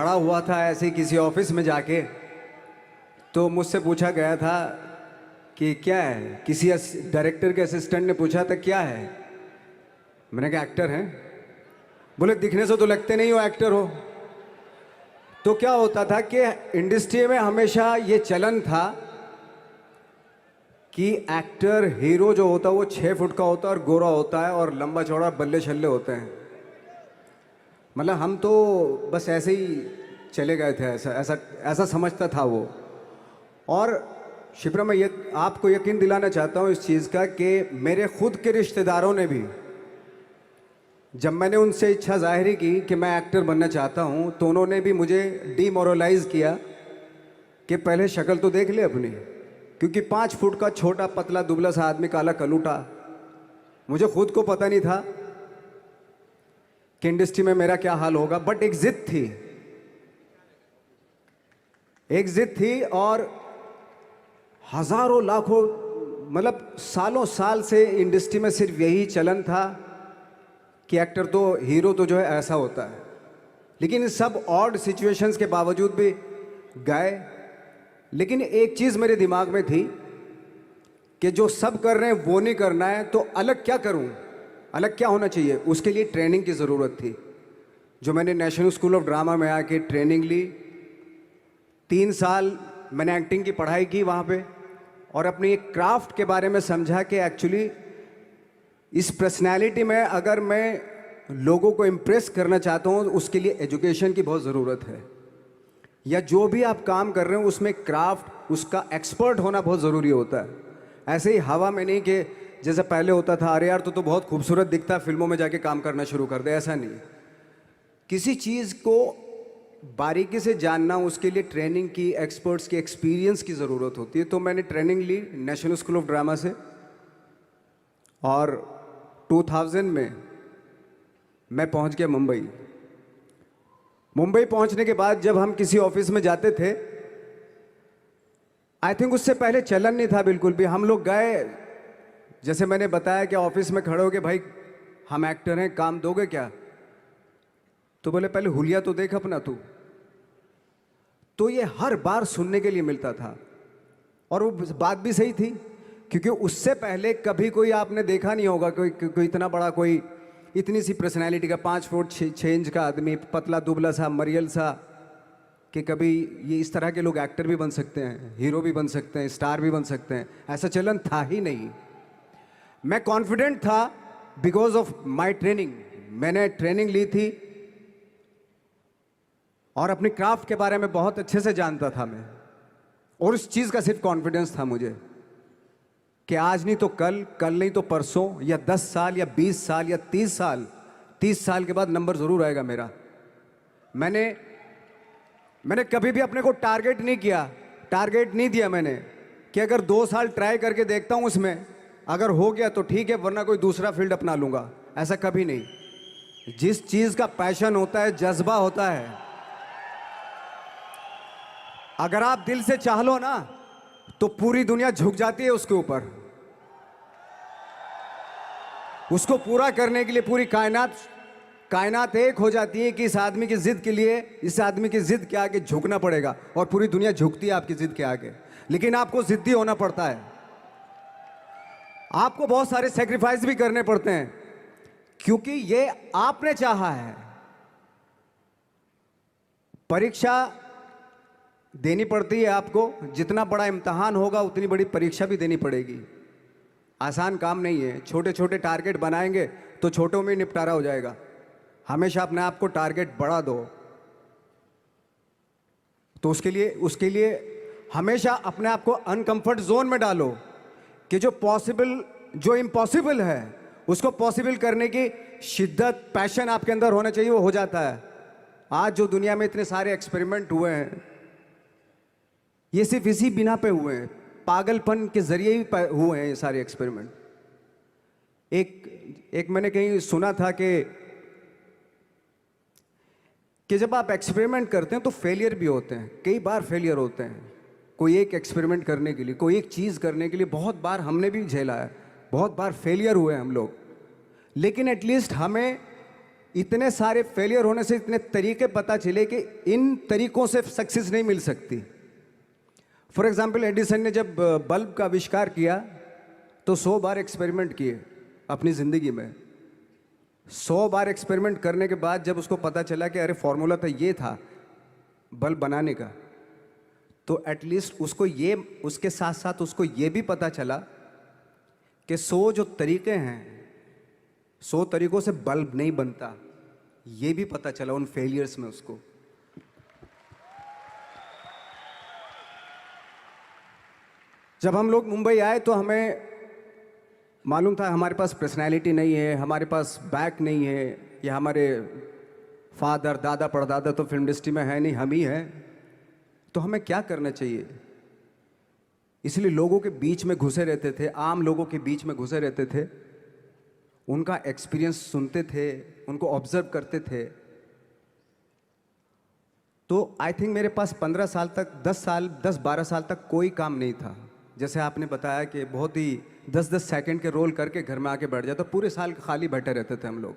खड़ा हुआ था ऐसे ही किसी ऑफिस में जाके, तो मुझसे पूछा गया था कि क्या है, किसी डायरेक्टर के असिस्टेंट ने पूछा था क्या है। मैंने कहा एक्टर हैं। बोले दिखने से तो लगते नहीं हो एक्टर हो। तो क्या होता था कि इंडस्ट्री में हमेशा ये चलन था कि एक्टर हीरो जो होता है वो 6 फुट का होता है और गोरा होता है और लंबा चौड़ा बल्ले छल्ले होते हैं। मतलब हम तो बस ऐसे ही चले गए थे, ऐसा ऐसा ऐसा समझता था वो। और शिप्रा, मैं ये आपको यकीन दिलाना चाहता हूँ इस चीज़ का कि मेरे खुद के रिश्तेदारों ने भी, जब मैंने उनसे इच्छा जाहिर की कि मैं एक्टर बनना चाहता हूँ, तो उन्होंने भी मुझे डीमोरलाइज किया कि पहले शक्ल तो देख ले अपनी, क्योंकि 5 फुट का छोटा पतला दुबला सा आदमी, काला कलूटा। मुझे खुद को पता नहीं था कि इंडस्ट्री में मेरा क्या हाल होगा, बट एक जिद थी, एक जिद थी। और हजारों लाखों, मतलब सालों साल से इंडस्ट्री में सिर्फ यही चलन था कि एक्टर तो, हीरो तो जो है ऐसा होता है। लेकिन इन सब ऑड सिचुएशंस के बावजूद भी गए। लेकिन एक चीज़ मेरे दिमाग में थी कि जो सब कर रहे हैं वो नहीं करना है, तो अलग क्या करूं, अलग क्या होना चाहिए। उसके लिए ट्रेनिंग की ज़रूरत थी, जो मैंने नेशनल स्कूल ऑफ ड्रामा में आके ट्रेनिंग ली। 3 साल मैंने एक्टिंग की पढ़ाई की वहाँ पे, और अपनी एक क्राफ्ट के बारे में समझा कि एक्चुअली इस पर्सनैलिटी में अगर मैं लोगों को इम्प्रेस करना चाहता हूँ, उसके लिए एजुकेशन की बहुत ज़रूरत है। या जो भी आप काम कर रहे हो उसमें क्राफ्ट, उसका एक्सपर्ट होना बहुत ज़रूरी होता है। ऐसे ही हवा में नहीं कि जैसे पहले होता था, अरे यार तो बहुत खूबसूरत दिखता है, फिल्मों में जाके काम करना शुरू कर दे, ऐसा नहीं। किसी चीज़ को बारीकी से जानना, उसके लिए ट्रेनिंग की, एक्सपर्ट्स की, एक्सपीरियंस की ज़रूरत होती है। तो मैंने ट्रेनिंग ली नेशनल स्कूल ऑफ ड्रामा से, और 2000 में मैं पहुंच गया मुंबई। मुंबई पहुंचने के बाद जब हम किसी ऑफिस में जाते थे, आई थिंक उससे पहले चलन नहीं था बिल्कुल भी। हम लोग गए, जैसे मैंने बताया कि ऑफिस में खड़े हो के, भाई हम एक्टर हैं, काम दोगे क्या? तो बोले पहले हुलिया तो देख अपना तू। तो ये हर बार सुनने के लिए मिलता था, और वो बात भी सही थी, क्योंकि उससे पहले कभी कोई आपने देखा नहीं होगा कोई इतना बड़ा, कोई इतनी सी पर्सनैलिटी का 5 फुट 6 इंच का आदमी, पतला दुबला सा मरियल सा, कि कभी ये इस तरह के लोग एक्टर भी बन सकते हैं, हीरो भी बन सकते हैं, स्टार भी बन सकते हैं। ऐसा चलन था ही नहीं। मैं कॉन्फिडेंट था बिकॉज ऑफ माई ट्रेनिंग। मैंने ट्रेनिंग ली थी और अपनी क्राफ्ट के बारे में बहुत अच्छे से जानता था मैं, और उस चीज़ का सिर्फ कॉन्फिडेंस था मुझे कि आज नहीं तो कल, कल नहीं तो परसों, या 10 साल या 20 साल या 30 साल, 30 साल के बाद नंबर ज़रूर आएगा मेरा। मैंने कभी भी अपने को टारगेट नहीं किया, टारगेट नहीं दिया मैंने कि अगर 2 साल ट्राई करके देखता हूँ, उसमें अगर हो गया तो ठीक है, वरना कोई दूसरा फील्ड अपना लूँगा। ऐसा कभी नहीं। जिस चीज़ का पैशन होता है, जज्बा होता है, अगर आप दिल से चाह लो ना, तो पूरी दुनिया झुक जाती है उसके ऊपर। उसको पूरा करने के लिए पूरी कायनात एक हो जाती है कि इस आदमी की जिद के लिए, इस आदमी की जिद के आगे झुकना पड़ेगा, और पूरी दुनिया झुकती है आपकी जिद के आगे। लेकिन आपको जिद्दी होना पड़ता है, आपको बहुत सारे सेक्रीफाइस भी करने पड़ते हैं, क्योंकि ये आपने चाहा है। परीक्षा देनी पड़ती है आपको, जितना बड़ा इम्तहान होगा उतनी बड़ी परीक्षा भी देनी पड़ेगी। आसान काम नहीं है। छोटे छोटे टारगेट बनाएंगे तो छोटों में निपटारा हो जाएगा। हमेशा अपने आप को टारगेट बढ़ा दो। तो उसके लिए हमेशा अपने आप को अनकंफर्ट जोन में डालो, कि जो इम्पॉसिबल है उसको पॉसिबल करने की शिद्दत, पैशन आपके अंदर होना चाहिए, वो हो जाता है। आज जो दुनिया में इतने सारे एक्सपेरिमेंट हुए हैं, ये सिर्फ इसी बिना पे हुए हैं, पागलपन के जरिए ही हुए हैं ये सारे एक्सपेरिमेंट। एक मैंने कहीं सुना था कि जब आप एक्सपेरिमेंट करते हैं तो फेलियर भी होते हैं, कई बार फेलियर होते हैं। कोई एक एक्सपेरिमेंट करने के लिए, कोई एक चीज़ करने के लिए बहुत बार हमने भी झेला है, बहुत बार फेलियर हुए हम लोग। लेकिन एटलीस्ट हमें इतने सारे फेलियर होने से इतने तरीके पता चले कि इन तरीकों से सक्सेस नहीं मिल सकती। फॉर एग्जाम्पल, एडिसन ने जब बल्ब का आविष्कार किया तो 100 बार एक्सपेरिमेंट किए अपनी ज़िंदगी में। 100 बार एक्सपेरिमेंट करने के बाद जब उसको पता चला कि अरे फॉर्मूला तो ये था बल्ब बनाने का, तो एटलीस्ट उसको ये, उसके साथ साथ उसको ये भी पता चला कि 100 जो तरीके हैं, 100 तरीकों से बल्ब नहीं बनता, ये भी पता चला उन फेलियर्स में उसको। जब हम लोग मुंबई आए तो हमें मालूम था हमारे पास पर्सनैलिटी नहीं है, हमारे पास बैक नहीं है, या हमारे फादर दादा परदादा तो फिल्म इंडस्ट्री में है नहीं, हम ही हैं, तो हमें क्या करना चाहिए। इसलिए लोगों के बीच में घुसे रहते थे, आम लोगों के बीच में घुसे रहते थे, उनका एक्सपीरियंस सुनते थे, उनको ऑब्जर्व करते थे। तो आई थिंक मेरे पास 15 साल तक, 10-12 साल तक कोई काम नहीं था। जैसे आपने बताया कि बहुत ही 10-10 सेकंड के रोल करके घर में आके बैठ जाता, पूरे साल खाली बैठे रहते थे हम लोग।